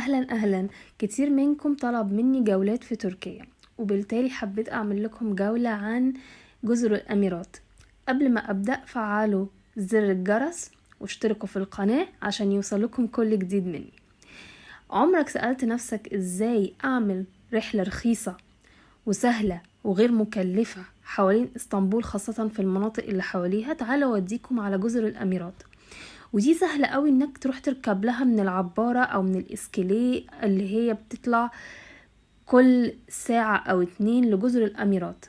اهلا. كتير منكم طلب مني جولات في تركيا، وبالتالي حبيت اعمل لكم جولة عن جزر الاميرات. قبل ما ابدأ فعلوا زر الجرس واشتركوا في القناة عشان يوصلكم كل جديد مني. عمرك سألت نفسك ازاي اعمل رحلة رخيصة وسهلة وغير مكلفة حوالين اسطنبول، خاصة في المناطق اللي حواليها؟ تعالوا اوديكم على جزر الاميرات، ودي سهلة قوي انك تروح تركب لها من العبارة او من الاسكليه اللي هي بتطلع كل ساعة او 2 لجزر الاميرات.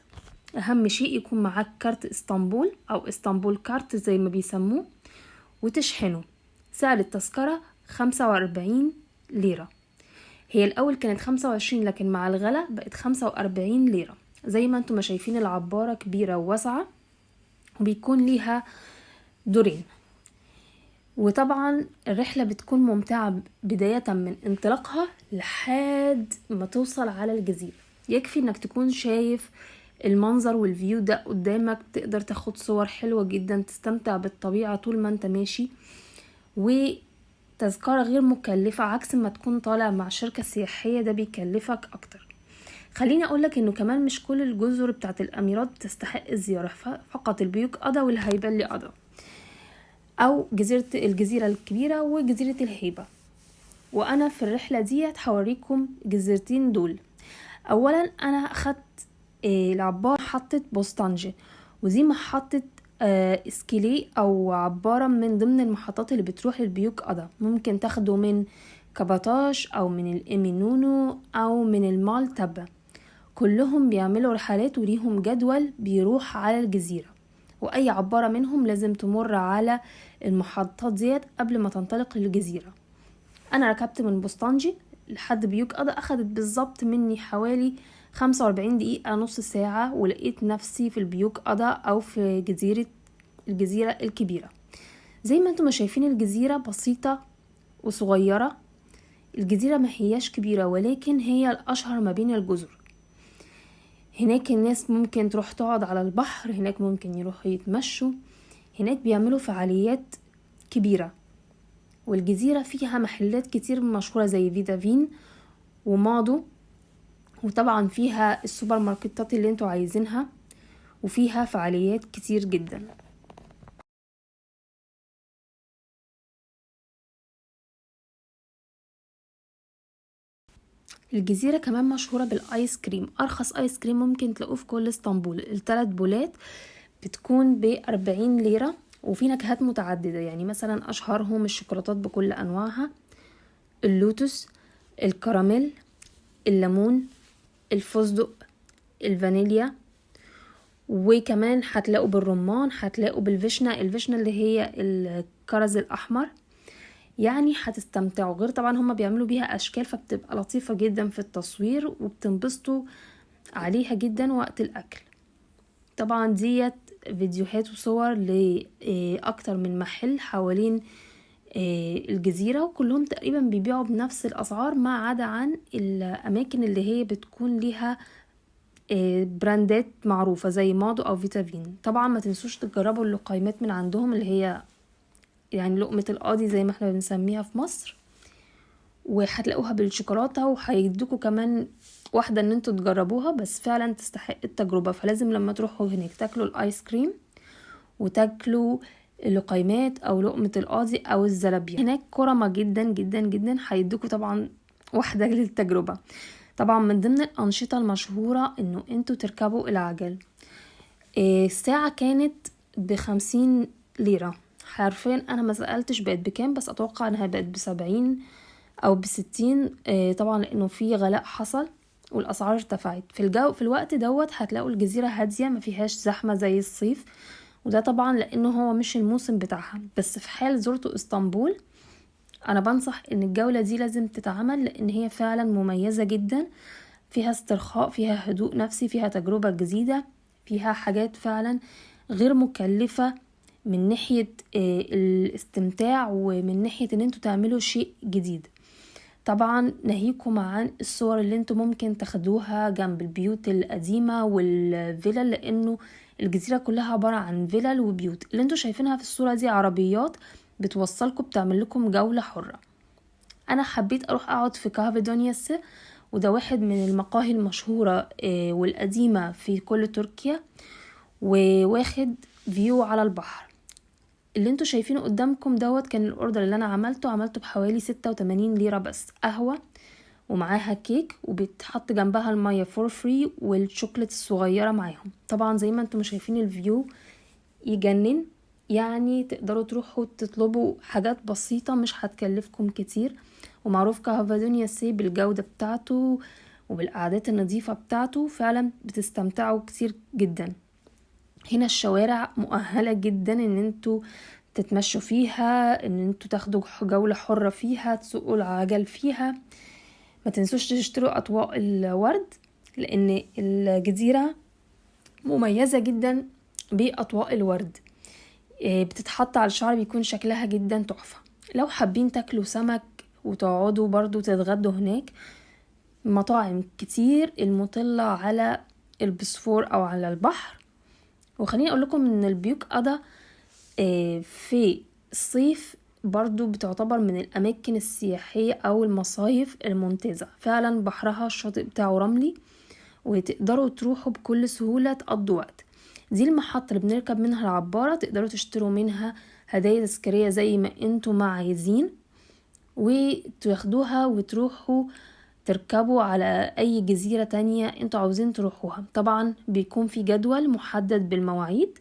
اهم شيء يكون معاك كارت اسطنبول او اسطنبول كارت زي ما بيسموه وتشحنه. سعر التذكرة 45 ليرة. هي الاول كانت 25 لكن مع الغلا بقت 45 ليرة. زي ما انتم ما شايفين العبارة كبيرة وواسعة وبيكون ليها دورين. وطبعا الرحلة بتكون ممتعة بداية من انطلاقها لحد ما توصل على الجزيرة. يكفي انك تكون شايف المنظر والفيو ده قدامك، تقدر تاخد صور حلوة جدا، تستمتع بالطبيعة طول ما انت ماشي، وتذكرة غير مكلفة عكس ما تكون طالع مع شركة سياحية ده بيكلفك اكتر. خليني اقولك انه كمان مش كل الجزر بتاعت الاميرات بتستحق الزيارة، فقط البيوك قضا والهيبلي قضا، او الجزيرة الكبيرة وجزيرة الهيبة. وانا في الرحلة دي هوريكم جزيرتين دول. اولا انا اخدت العبارة محطة بوسطنجة، ودي محطة اسكيلي او عبارة من ضمن المحطات اللي بتروح للبيوك قضا. ممكن تاخده من كباتاش او من الامينونو او من المال تبا. كلهم بيعملوا رحلات وليهم جدول بيروح على الجزيرة، واي عبارة منهم لازم تمر على المحطات ديت قبل ما تنطلق للجزيرة. انا ركبت من بوسطنجي لحد بيوك قضا، اخدت بالظبط مني حوالي 45 دقيقة، نص ساعة، ولقيت نفسي في البيوك قضا او في الجزيرة الكبيرة. زي ما انتم شايفين الجزيرة بسيطة وصغيرة. الجزيرة ما هياش كبيرة ولكن هي الاشهر ما بين الجزر. هناك الناس ممكن تروح تقعد على البحر، هناك ممكن يروحوا يتمشوا، هناك بيعملوا فعاليات كبيرة. والجزيرة فيها محلات كتير مشهورة زي فيتافين ومادو، وطبعا فيها السوبر ماركتات اللي انتوا عايزينها، وفيها فعاليات كتير جدا. الجزيرة كمان مشهورة بالايس كريم. ارخص ايس كريم ممكن تلاقوه في كل اسطنبول. ال3 بولات بتكون ب40 ليرة، وفي نكهات متعددة، يعني مثلا اشهرهم الشوكولاتات بكل انواعها، اللوتس، الكراميل، الليمون، الفستق، الفانيليا، وكمان هتلاقوا بالرمان، هتلاقوا بالفيشنا. الفيشنا اللي هي الكرز الاحمر. يعني هتستمتعوا. غير طبعا هما بيعملوا بيها اشكال فبتبقى لطيفة جدا في التصوير وبتنبسطوا عليها جدا وقت الاكل. طبعا ديت فيديوهات وصور لأكتر من محل حوالين الجزيرة، وكلهم تقريبا بيبيعوا بنفس الأسعار ما عدا عن الأماكن اللي هي بتكون ليها براندات معروفة زي مادو أو فيتافين. طبعا ما تنسوش تجربوا اللقيمات من عندهم اللي هي يعني لقمة القاضي زي ما احنا بنسميها في مصر، وهتلاقوها بالشوكولاتة، وهيدوكوا كمان واحدة ان انتوا تجربوها، بس فعلا تستحق التجربة. فلازم لما تروحوا هناك تاكلوا الايس كريم وتاكلوا اللقيمات او لقمة القاضي او الزلابية. هناك كرمة جدا جدا جدا، هيدوكوا طبعا واحدة للتجربة. طبعا من ضمن الانشطة المشهورة انه انتوا تركبوا العجل. الساعة كانت ب50 ليرة. حرفيا انا ما سألتش بقت بكام، بس اتوقع انها بقت ب70 او ب60. طبعا لانه في غلاء حصل والاسعار ارتفعت في الوقت دوت. هتلاقوا الجزيرة هادية ما فيهاش زحمة زي الصيف، وده طبعا لانه هو مش الموسم بتاعها. بس في حال زرتوا اسطنبول انا بنصح ان الجولة دي لازم تتعمل، لان هي فعلا مميزة جدا، فيها استرخاء، فيها هدوء نفسي، فيها تجربة جديدة، فيها حاجات فعلا غير مكلفة من ناحية الاستمتاع ومن ناحية ان انتوا تعملوا شيء جديد. طبعا ناهيكم عن الصور اللي انتوا ممكن تاخدوها جنب البيوت القديمة والفلل، لانه الجزيرة كلها عبارة عن فلل وبيوت. اللي انتوا شايفينها في الصورة دي عربيات بتوصلكم، بتعمل لكم جولة حرة. انا حبيت اروح اقعد في كافي دونياس، وده واحد من المقاهي المشهورة والقديمة في كل تركيا، وواخد فيو على البحر. اللي انتوا شايفينه قدامكم دوت كان الاوردر اللي انا عملته بحوالي 86 ليرة بس. قهوة ومعاها كيك، وبيتحط جنبها المية فور فري، والشوكليت الصغيرة معاهم. طبعا زي ما انتم شايفين الفيو يجنن، يعني تقدروا تروحوا تطلبوا حاجات بسيطة مش هتكلفكم كتير. ومعروف كافادونيا سي بالجودة بتاعته وبالقعدات النظيفة بتاعته، فعلا بتستمتعوا كتير جدا. هنا الشوارع مؤهلة جدا ان انتوا تتمشوا فيها، ان انتوا تاخدوا جولة حرة فيها، تسوقوا العجل فيها. ما تنسوش تشتروا اطواق الورد، لان الجزيرة مميزة جدا باطواق الورد. بتتحط على الشعر، بيكون شكلها جدا تحفة. لو حابين تاكلوا سمك وتقعدوا برضو تتغدوا هناك، مطاعم كتير المطلة على البوسفور او على البحر. وخليني اقول لكم ان البيوك قضا في الصيف برضو بتعتبر من الاماكن السياحية او المصايف الممتازة. فعلا بحرها الشاطئ بتاعه رملي، وتقدروا تروحوا بكل سهولة تقضوا وقت. دي المحطة اللي بنركب منها العبارة، تقدروا تشتروا منها هدايا تذكارية زي ما انتوا ما عايزين، وتاخدوها وتروحوا تركبوا على اي جزيرة تانية انتوا عاوزين تروحوها. طبعا بيكون في جدول محدد بالمواعيد،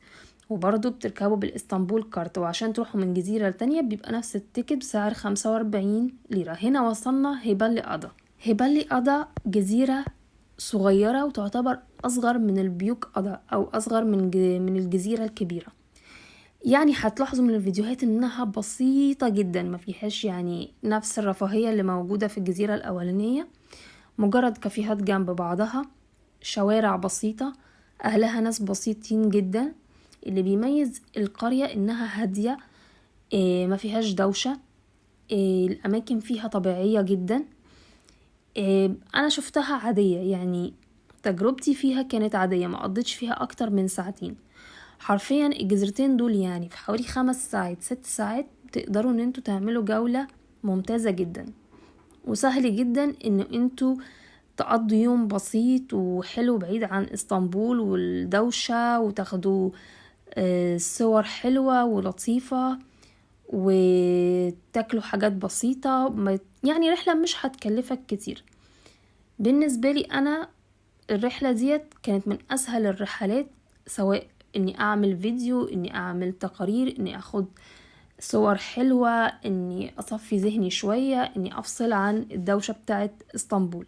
وبرضو بتركبوا بالاسطنبول كارت، وعشان تروحوا من جزيرة لتانية بيبقى نفس التيكت بسعر 45 ليرة. هنا وصلنا هيبالي قضا. هيبالي قضا جزيرة صغيرة، وتعتبر اصغر من البيوك قضا او اصغر من الجزيرة الكبيرة. يعني هتلاحظوا من الفيديوهات انها بسيطة جدا، ما فيهاش يعني نفس الرفاهية اللي موجودة في الجزيرة الاولانية. مجرد كافيهات جنب بعضها، شوارع بسيطة، اهلها ناس بسيطين جدا. اللي بيميز القرية انها هادية، ما فيهاش دوشة، الاماكن فيها طبيعية جدا. انا شفتها عادية، يعني تجربتي فيها كانت عادية، ما قضيتش فيها اكتر من ساعتين. حرفيا الجزيرتين دول يعني في حوالي 5 ساعات 6 ساعات تقدروا ان انتوا تعملوا جولة ممتازة جدا. وسهل جدا ان انتوا تقضوا يوم بسيط وحلو بعيد عن اسطنبول والدوشة، وتاخدوا صور حلوة ولطيفة، وتاكلوا حاجات بسيطة. يعني رحلة مش هتكلفك كتير. بالنسبة لي انا الرحلة ديت كانت من اسهل الرحلات، سواء اني اعمل فيديو، اني اعمل تقارير، اني اخد صور حلوة، اني اصفي ذهني شوية، اني افصل عن الدوشة بتاعت اسطنبول.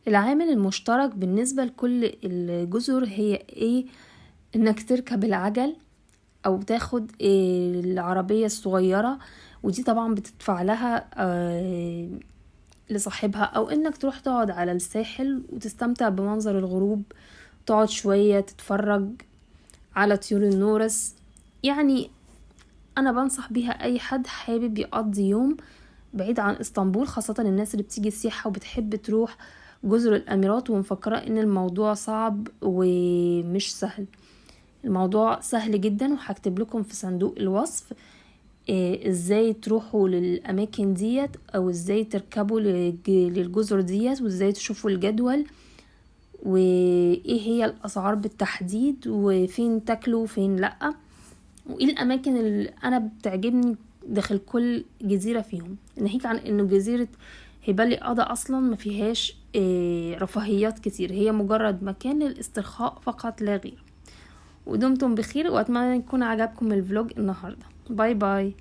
العامل المشترك بالنسبة لكل الجزر هي ايه؟ انك تركب العجل او تاخد العربية الصغيرة، ودي طبعا بتدفع لها لصاحبها، او انك تروح تقعد على الساحل وتستمتع بمنظر الغروب، تقعد شوية تتفرج على طيور النورس. يعني انا بنصح بيها اي حد حابب يقضي يوم بعيد عن اسطنبول، خاصة الناس اللي بتيجي سياحة وبتحب تروح جزر الاميرات ومفكرة ان الموضوع صعب ومش سهل. الموضوع سهل جدا، وهكتب لكم في صندوق الوصف ازاي تروحوا للاماكن ديت، او ازاي تركبوا للجزر ديت، وازاي تشوفوا الجدول، وايه هي الاسعار بالتحديد، وفين تاكلوا وفين لا، وايه الاماكن اللي انا بتعجبني داخل كل جزيرة فيهم. ناهيك عن انه جزيرة هيبالي قضا اصلا ما فيهاش رفاهيات كتير، هي مجرد مكان للاسترخاء فقط لا غير. ودمتم بخير، واتمنى يكون عجبكم الفلوج النهاردة. باي باي.